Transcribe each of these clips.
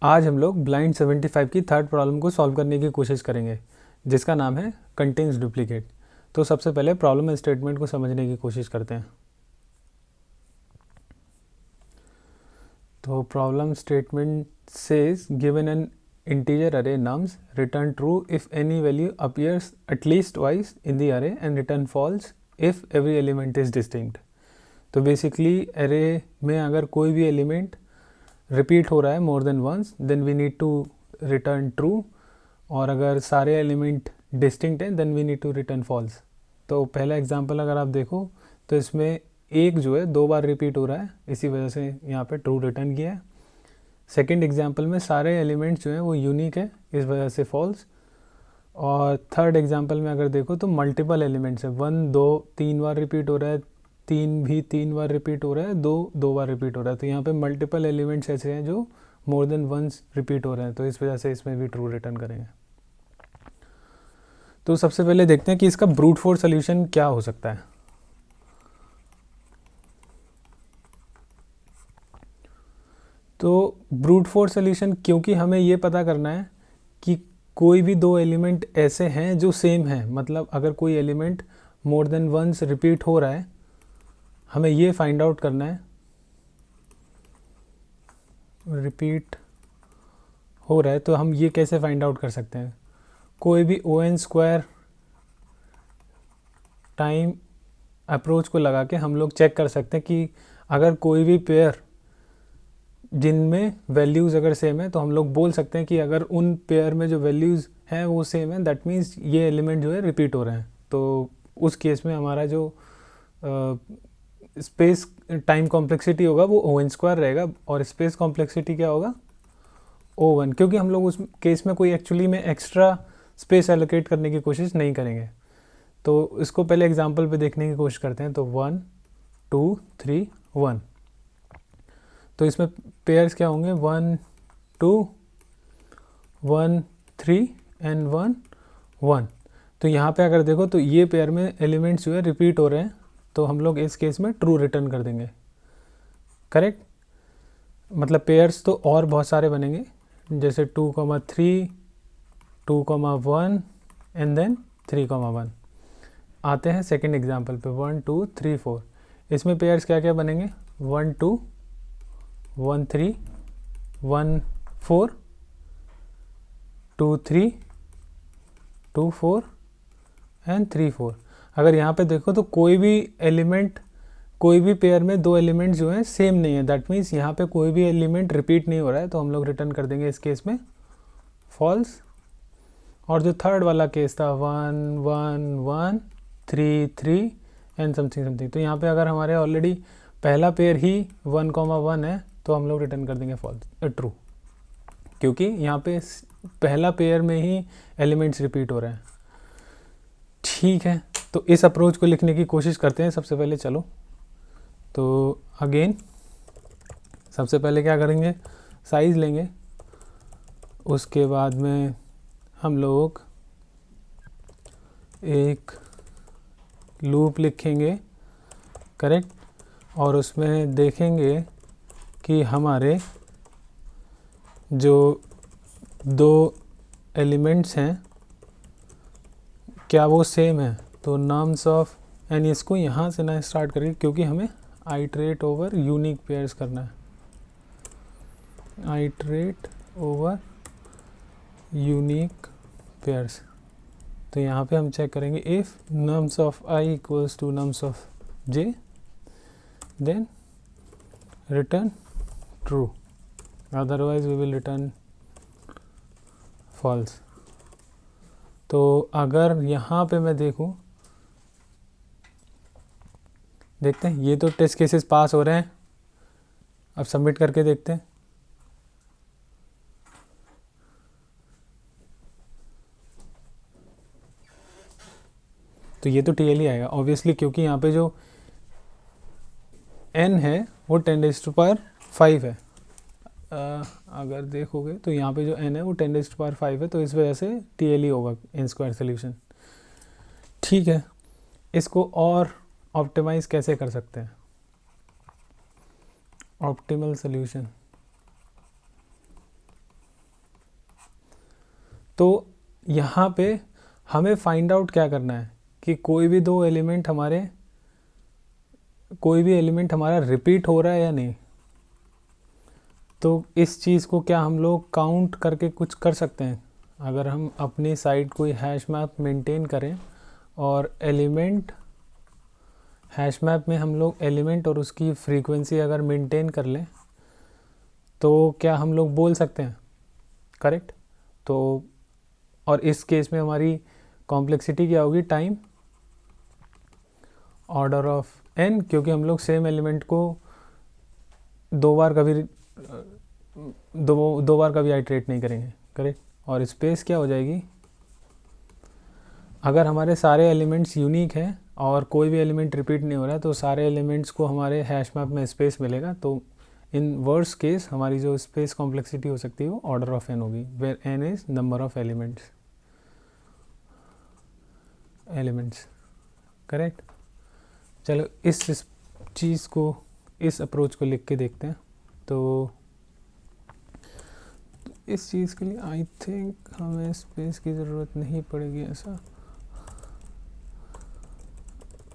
आज हम लोग ब्लाइंड 75 की थर्ड प्रॉब्लम को सॉल्व करने की कोशिश करेंगे, जिसका नाम है कंटेन्स डुप्लीकेट। तो सबसे पहले प्रॉब्लम स्टेटमेंट को समझने की कोशिश करते हैं। तो problem statement says given an integer array nums return true if any value appears at least twice in the array and return false if every element is distinct. तो बेसिकली अरे में अगर कोई भी एलिमेंट रिपीट हो रहा है more than once, then we need to return true, और अगर सारे एलिमेंट डिस्टिंक्ट हैं then we need to return false. तो पहला एग्जांपल अगर आप देखो तो इसमें एक जो है 2 बार रिपीट हो रहा है, इसी वजह से यहाँ पे ट्रू रिटर्न किया है। सेकंड एग्जांपल में सारे एलिमेंट्स जो हैं वो यूनिक है, इस वजह से फॉल्स। और थर्ड एग्जांपल में अगर देखो तो मल्टीपल एलिमेंट्स है, 1 2 3 बार रिपीट हो रहा है, 3 भी 3 बार रिपीट हो रहा है, 2 बार रिपीट हो रहा है। तो यहाँ पे मल्टीपल एलिमेंट्स ऐसे हैं जो मोर देन वंस रिपीट हो रहे हैं, तो इस वजह से इसमें भी ट्रू रिटर्न करेंगे। तो सबसे पहले देखते हैं कि इसका ब्रूट फोर्स सोल्यूशन क्या हो सकता है। तो ब्रूट फोर्स सोल्यूशन, क्योंकि हमें ये पता करना है कि कोई भी 2 एलिमेंट ऐसे हैं जो सेम हैं, मतलब अगर कोई element more than once repeat हो रहा है, हमें ये फाइंड आउट करना है रिपीट हो रहा है। तो हम ये कैसे फाइंड आउट कर सकते हैं? कोई भी ON² टाइम अप्रोच को लगा के हम लोग चेक कर सकते हैं कि अगर कोई भी पेयर जिनमें वैल्यूज़ अगर सेम है, तो हम लोग बोल सकते हैं कि अगर उन पेयर में जो वैल्यूज़ हैं वो सेम है, दैट मीन्स ये एलिमेंट जो है रिपीट हो रहे हैं। तो उस केस में हमारा जो स्पेस टाइम कॉम्प्लेक्सिटी होगा वो ON² रहेगा, और स्पेस कॉम्प्लेक्सिटी क्या होगा? O1, क्योंकि हम लोग उस केस में कोई एक्चुअली में एक्स्ट्रा स्पेस एलोकेट करने की कोशिश नहीं करेंगे। तो इसको पहले एग्जांपल पे देखने की कोशिश करते हैं। तो 1 2 3 1, तो इसमें पेयर्स क्या होंगे? 1 2 1 3 एंड 1 1। तो यहाँ पे अगर देखो तो ये पेयर में एलिमेंट्स जो है रिपीट हो रहे हैं, तो हम लोग इस केस में ट्रू रिटर्न कर देंगे। करेक्ट, मतलब पेयर्स तो और बहुत सारे बनेंगे, जैसे 2,3 2,1 एंड देन 3,1। आते हैं सेकंड एग्जांपल पे, 1 2 3 4। इसमें पेयर्स क्या क्या बनेंगे? 1 2 1 3 1 4 2 3 2 4 एंड 3 4। अगर यहाँ पे देखो तो कोई भी एलिमेंट, कोई भी पेयर में 2 एलिमेंट जो हैं सेम नहीं है, दैट मीन्स यहाँ पे कोई भी एलिमेंट रिपीट नहीं हो रहा है, तो हम लोग रिटर्न कर देंगे इस केस में फॉल्स। और जो थर्ड वाला केस था 1 1 1 3 3 एंड समथिंग समथिंग, तो यहाँ पे अगर हमारे ऑलरेडी पहला पेयर ही 1,1 है, तो हम लोग रिटर्न कर देंगे फॉल्स ट्रू, क्योंकि यहाँ पे पहला पेयर में ही एलिमेंट्स रिपीट हो रहे हैं। ठीक है, तो इस अप्रोच को लिखने की कोशिश करते हैं सबसे पहले। चलो, तो अगेन सबसे पहले क्या करेंगे? साइज लेंगे, उसके बाद में हम लोग एक लूप लिखेंगे, करेक्ट, और उसमें देखेंगे कि हमारे जो 2 एलिमेंट्स हैं क्या वो सेम है। तो नम्स ऑफ, यानी इसको यहाँ से ना स्टार्ट करेंगे, क्योंकि हमें आइटरेट ओवर यूनिक पेयर्स करना है, आइटरेट ओवर यूनिक पेयर्स। तो यहाँ पे हम चेक करेंगे if nums of I equals to nums of J, then return true, otherwise we will return false. तो अगर यहाँ पे मैं देखूँ, देखते हैं, ये तो टेस्ट केसेस पास हो रहे हैं, अब सबमिट करके देखते हैं। तो ये तो TL ही आएगा ऑब्वियसली, क्योंकि यहाँ पे जो n है वो 10⁵ है। अगर देखोगे तो यहाँ पे जो n है वो 10⁵ है, तो इस वजह से TL ही होगा n² सोल्यूशन। ठीक है, इसको और ऑप्टिमाइज कैसे कर सकते हैं? ऑप्टिमल सोल्यूशन, तो यहाँ पे हमें फाइंड आउट क्या करना है कि कोई भी एलिमेंट हमारा रिपीट हो रहा है या नहीं। तो इस चीज़ को क्या हम लोग काउंट करके कुछ कर सकते हैं? अगर हम अपनी साइड कोई हैश मैप मेंटेन करें और हैश मैप में हम लोग एलिमेंट और उसकी फ्रीक्वेंसी अगर मेंटेन कर लें तो क्या हम लोग बोल सकते हैं? करेक्ट। तो और इस केस में हमारी कॉम्प्लेक्सिटी क्या होगी? टाइम ऑर्डर ऑफ n, क्योंकि हम लोग सेम एलिमेंट को दो बार कभी आइटरेट नहीं करेंगे। करेक्ट। और स्पेस क्या हो जाएगी? अगर हमारे सारे एलिमेंट्स यूनिक हैं और कोई भी एलिमेंट रिपीट नहीं हो रहा है तो सारे एलिमेंट्स को हमारे हैश मैप में स्पेस मिलेगा। तो इन वर्स्ट केस हमारी जो स्पेस कॉम्प्लेक्सिटी हो सकती है वो ऑर्डर ऑफ n होगी, where n is number of elements. Correct. चलो इस चीज़ को, इस अप्रोच को लिख के देखते हैं। तो इस चीज़ के लिए आई थिंक हमें स्पेस की ज़रूरत नहीं पड़ेगी। ऐसा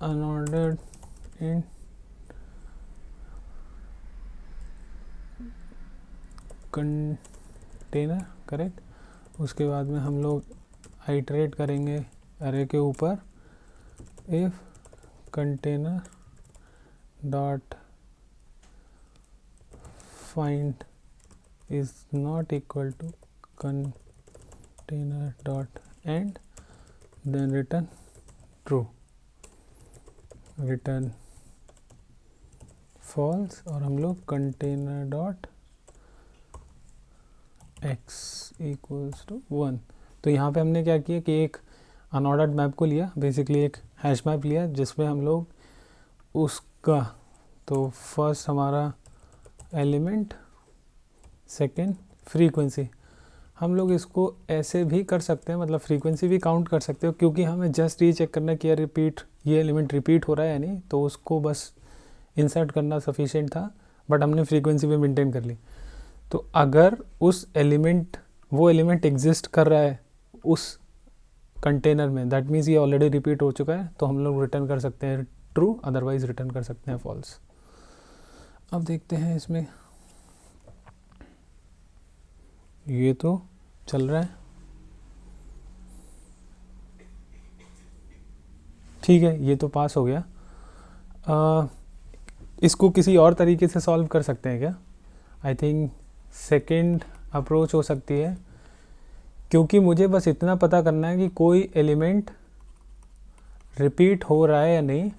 अनऑर्डर्ड इन कंटेनर। करेक्ट। उसके बाद में हम लोग आइटरेट करेंगे अरे के ऊपर if container dot find is not equal to container dot end, then return true, return false, और हम लोग container dot x equals to 1। तो यहाँ पे हमने क्या किया कि एक अनऑर्डर्ड मैप को लिया, बेसिकली एक हैश मैप लिया जिसमें हम लोग उसका, तो फर्स्ट हमारा एलिमेंट, सेकेंड फ्रीक्वेंसी। हम लोग इसको ऐसे भी कर सकते हैं, मतलब फ्रीक्वेंसी भी काउंट कर सकते हो, क्योंकि हमें जस्ट ये चेक करना कि ये एलिमेंट रिपीट हो रहा है या नहीं, तो उसको बस इंसर्ट करना सफिशिएंट था, बट हमने फ्रीक्वेंसी भी मेंटेन कर ली। तो अगर वो एलिमेंट एग्जिस्ट कर रहा है उस कंटेनर में, दैट मीन्स ये ऑलरेडी रिपीट हो चुका है, तो हम लोग रिटर्न कर सकते हैं ट्रू, अदरवाइज रिटर्न कर सकते हैं फॉल्स। अब देखते हैं इसमें, ये तो चल रहा है, ठीक है, ये तो पास हो गया। इसको किसी और तरीके से सॉल्व कर सकते हैं क्या? आई थिंक सेकेंड अप्रोच हो सकती है, क्योंकि मुझे बस इतना पता करना है कि कोई एलिमेंट रिपीट हो रहा है या नहीं,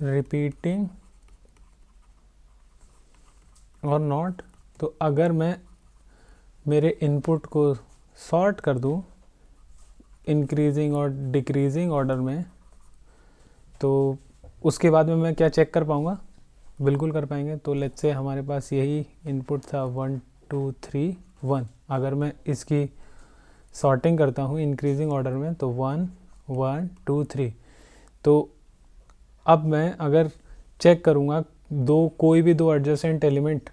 रिपीटिंग और नॉट। तो अगर मैं मेरे इनपुट को सॉर्ट कर दूं इंक्रीजिंग और डिक्रीजिंग ऑर्डर में, तो उसके बाद में मैं क्या चेक कर पाऊँगा? बिल्कुल कर पाएंगे। तो लेट्स से हमारे पास यही इनपुट था 1 2 3 1। अगर मैं इसकी सॉर्टिंग करता हूँ इंक्रीजिंग ऑर्डर में, तो 1 1 2 3। तो अब मैं अगर चेक करूँगा कोई भी दो एडजेसेंट एलिमेंट,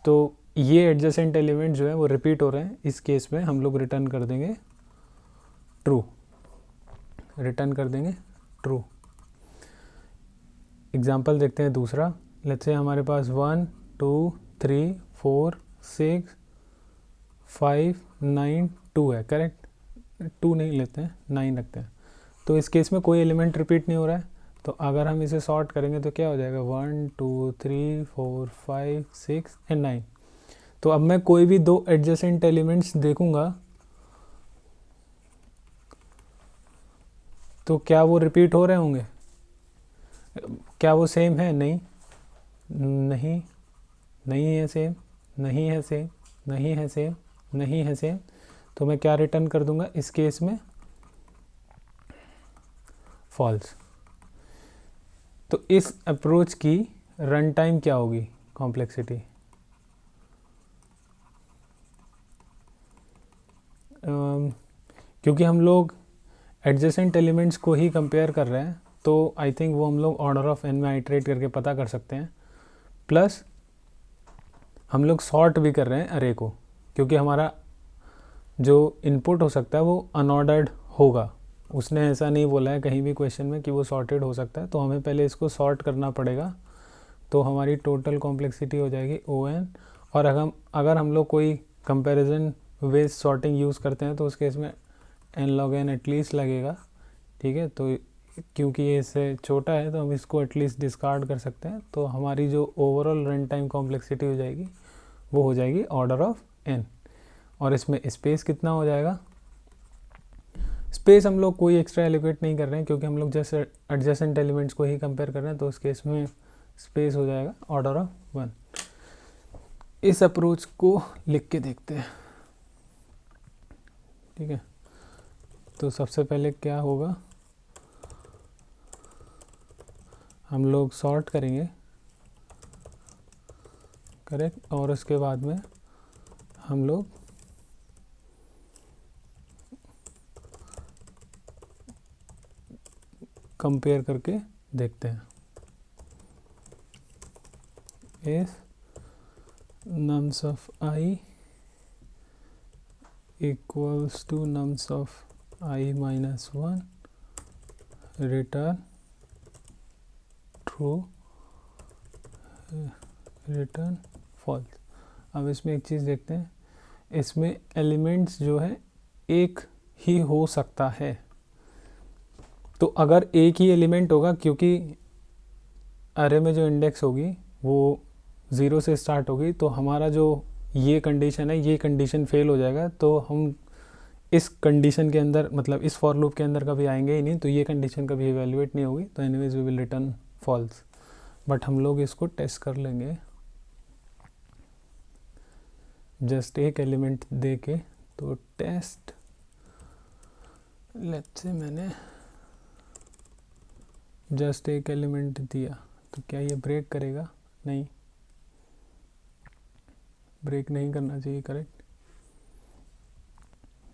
तो ये एडजेसेंट एलिमेंट जो है वो रिपीट हो रहे हैं। इस केस में हम लोग रिटर्न कर देंगे ट्रू, एग्जाम्पल देखते हैं दूसरा। लेट्स से हमारे पास 1 2 3 4 6 5 9 2 है। करेक्ट। 2 नहीं लेते हैं, 9 रखते हैं। तो इस केस में कोई एलिमेंट रिपीट नहीं हो रहा है। तो अगर हम इसे सॉर्ट करेंगे तो क्या हो जाएगा? 1 2 3 4 5 6 एंड 9। तो अब मैं कोई भी दो एडजेसेंट एलिमेंट्स देखूंगा तो क्या वो रिपीट हो रहे होंगे? क्या वो सेम है? नहीं है सेम, नहीं है सेम, नहीं है सेम, नहीं है सेम। तो मैं क्या रिटर्न कर दूंगा इस केस में? फॉल्स। तो इस अप्रोच की रन टाइम क्या होगी? कॉम्प्लेक्सिटी। क्योंकि हम लोग एडजेसेंट एलिमेंट्स को ही कंपेयर कर रहे हैं, तो आई थिंक वो हम लोग ऑर्डर ऑफ n में आइटरेट करके पता कर सकते हैं। प्लस हम लोग सॉर्ट भी कर रहे हैं अरे को, क्योंकि हमारा जो इनपुट हो सकता है वो अनऑर्डर्ड होगा। उसने ऐसा नहीं बोला है कहीं भी क्वेश्चन में कि वो सॉर्टेड हो सकता है, तो हमें पहले इसको सॉर्ट करना पड़ेगा। तो हमारी टोटल कॉम्प्लेक्सिटी हो जाएगी ON। और अगर हम लोग कोई कंपैरिजन वेज सॉर्टिंग यूज़ करते हैं तो उस केस में n log n एटलीस्ट लगेगा, ठीक है। तो क्योंकि ये इससे छोटा है तो हम इसको एटलीस्ट डिस्कार्ड कर सकते हैं। तो हमारी जो ओवरऑल रन टाइम कॉम्प्लेक्सिटी हो जाएगी वो हो जाएगी ऑर्डर ऑफ n। और इसमें स्पेस कितना हो जाएगा? स्पेस हम लोग कोई एक्स्ट्रा एलोकेट नहीं कर रहे हैं क्योंकि हम लोग जैसे एडजेसेंट एलिमेंट्स को ही कंपेयर कर रहे हैं, तो उस केस में स्पेस हो जाएगा ऑर्डर ऑफ 1। इस अप्रोच को लिख के देखते हैं, ठीक है। तो सबसे पहले क्या होगा, हम लोग सॉर्ट करेंगे, करेक्ट। और उसके बाद में हम लोग कंपेयर करके देखते हैं। If nums of I equals to nums of I minus 1 return true, return false। अब इसमें एक चीज़ देखते हैं, इसमें एलिमेंट्स जो है एक ही हो सकता है। तो अगर एक ही एलिमेंट होगा, क्योंकि अरे में जो इंडेक्स होगी वो 0 से स्टार्ट होगी, तो हमारा जो ये कंडीशन है ये कंडीशन फेल हो जाएगा। तो हम इस कंडीशन के अंदर, मतलब इस फॉर लूप के अंदर कभी आएंगे ही नहीं, तो ये कंडीशन कभी इवेल्युएट नहीं होगी। तो anyways we will return false. But हम लोग इसको टेस्ट कर लेंगे जस्ट एक एलिमेंट दे के। तो टेस्ट, लेट्स से मैंने जस्ट एक एलिमेंट दिया, तो क्या ये ब्रेक करेगा? नहीं, ब्रेक नहीं करना चाहिए, करेक्ट।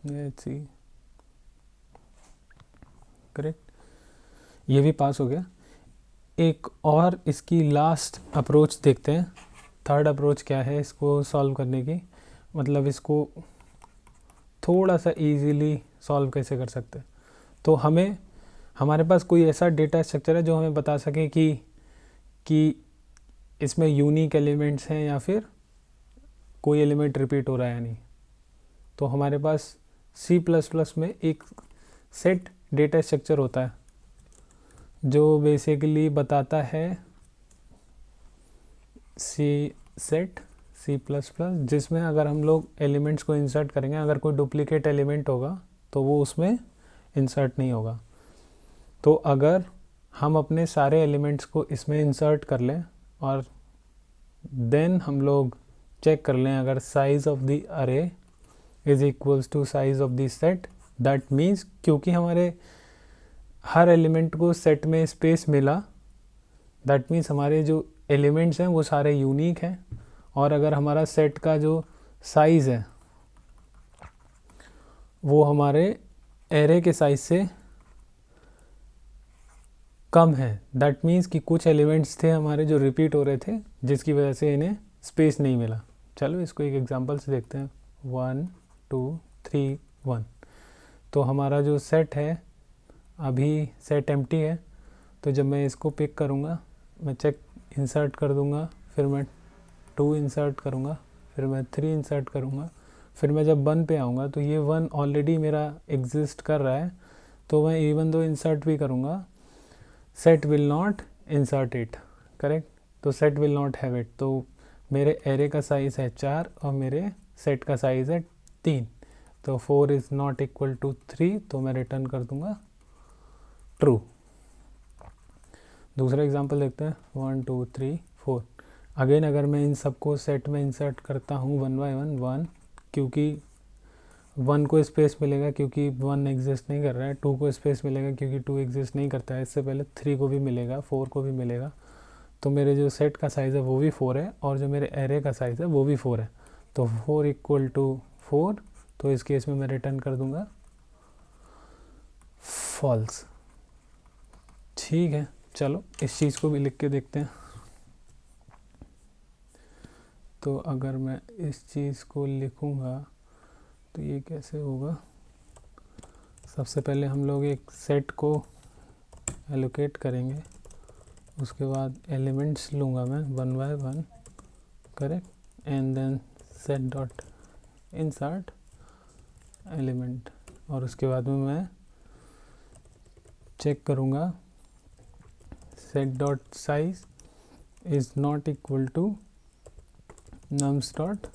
लेट्स सी, करेक्ट, ये भी पास हो गया। एक और इसकी लास्ट अप्रोच देखते हैं। थर्ड अप्रोच क्या है इसको सॉल्व करने की, मतलब इसको थोड़ा सा इजीली सॉल्व कैसे कर सकते हैं। तो हमारे पास कोई ऐसा डेटा स्ट्रक्चर है जो हमें बता सके कि इसमें यूनिक एलिमेंट्स हैं या फिर कोई एलिमेंट रिपीट हो रहा है या नहीं। तो हमारे पास C++ में एक सेट डेटा स्ट्रक्चर होता है जो बेसिकली बताता है सेट C++, जिसमें अगर हम लोग एलिमेंट्स को इंसर्ट करेंगे, अगर कोई डुप्लीकेट एलिमेंट होगा तो वो उसमें इंसर्ट नहीं होगा। तो अगर हम अपने सारे एलिमेंट्स को इसमें इंसर्ट कर लें और देन हम लोग चेक कर लें अगर size of the array is equals to size of the set, that means क्योंकि हमारे हर एलिमेंट को सेट में स्पेस मिला, दैट मीन्स हमारे जो एलिमेंट्स हैं वो सारे यूनिक हैं। और अगर हमारा सेट का जो साइज़ है वो हमारे एरे के साइज से कम है, दैट मीन्स कि कुछ एलिमेंट्स थे हमारे जो रिपीट हो रहे थे जिसकी वजह से इन्हें स्पेस नहीं मिला। चलो इसको एक एग्जांपल से देखते हैं। 1 2 3 1। तो हमारा जो सेट है अभी सेट एम्प्टी है, तो जब मैं इसको पिक करूँगा मैं चेक इंसर्ट कर दूँगा, फिर मैं 2 इंसर्ट करूँगा, फिर मैं 3 इंसर्ट करूँगा, फिर मैं जब 1 पे आऊँगा तो ये 1 ऑलरेडी मेरा एग्जिस्ट कर रहा है, तो मैं इवन दो इंसर्ट भी करूँगा, set will not insert it, correct. तो set will not have it. तो मेरे एरे का साइज़ है 4 और मेरे सेट का साइज़ है 3, तो 4 इज़ नॉट इक्वल टू 3, तो मैं रिटर्न कर दूँगा ट्रू। दूसरा एग्जांपल देखते हैं। 1 2 3 4। अगेन अगर मैं इन सबको सेट में इंसर्ट करता हूँ 1 बाय 1, 1, क्योंकि 1 को स्पेस मिलेगा क्योंकि 1 एग्जिस्ट नहीं कर रहा है, 2 को स्पेस मिलेगा क्योंकि 2 एग्जिस्ट नहीं करता है, इससे पहले 3 को भी मिलेगा, 4 को भी मिलेगा। तो मेरे जो सेट का साइज़ है वो भी 4 है और जो मेरे एरे का साइज़ है वो भी 4 है। तो 4 इक्वल टू 4, तो इस केस में मैं रिटर्न कर दूंगा फॉल्स। ठीक है, चलो इस चीज़ को भी लिख के देखते हैं। तो अगर मैं इस चीज़ को लिखूँगा तो ये कैसे होगा, सबसे पहले हम लोग एक सेट को एलोकेट करेंगे, उसके बाद एलिमेंट्स लूँगा मैं 1 by 1, correct, and then set dot insert element, और उसके बाद में मैं चेक करूँगा set dot size is not equal to nums dot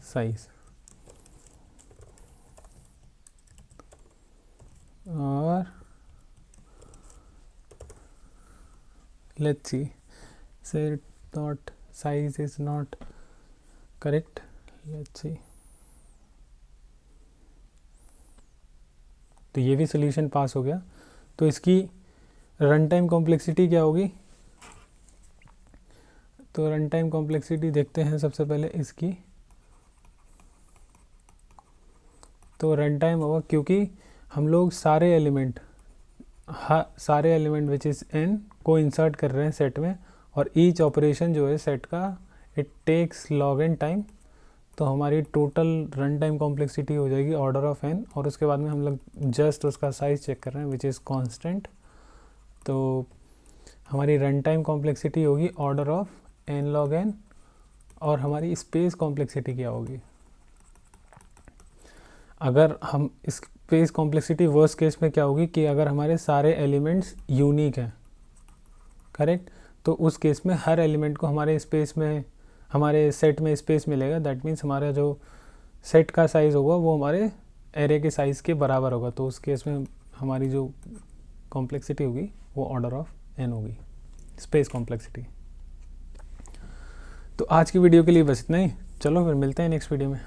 size, और let's see, set dot size is not correct, let's see, तो ये भी सोल्यूशन पास हो गया। तो इसकी रन टाइम कॉम्प्लेक्सिटी क्या होगी, तो रन टाइम कॉम्प्लेक्सिटी देखते हैं सबसे पहले इसकी। तो रन टाइम होगा, क्योंकि हम लोग सारे एलिमेंट विच इज़ n को इंसर्ट कर रहे हैं सेट में, और ईच ऑपरेशन जो है सेट का it takes log n time, तो हमारी टोटल रन टाइम कॉम्प्लेक्सिटी हो जाएगी ऑर्डर ऑफ n, और उसके बाद में हम लोग जस्ट उसका साइज़ चेक कर रहे हैं विच इज़ कांस्टेंट, तो हमारी रन टाइम कॉम्प्लेक्सिटी होगी order of n log n, और हमारी स्पेस कॉम्प्लेक्सिटी क्या होगी, अगर हम स्पेस कॉम्प्लेक्सिटी वर्स्ट केस में क्या होगी कि अगर हमारे सारे एलिमेंट्स यूनिक हैं, करेक्ट, तो उस केस में हर एलिमेंट को हमारे स्पेस में, हमारे सेट में स्पेस मिलेगा, दैट मीन्स हमारा जो सेट का साइज़ होगा वो हमारे एरे के साइज़ के बराबर होगा, तो उस केस में हमारी जो कॉम्प्लेक्सिटी होगी वो ऑर्डर ऑफ n होगी, स्पेस कॉम्प्लेक्सिटी। तो आज की वीडियो के लिए बस इतना ही, चलो फिर मिलते हैं नेक्स्ट वीडियो में।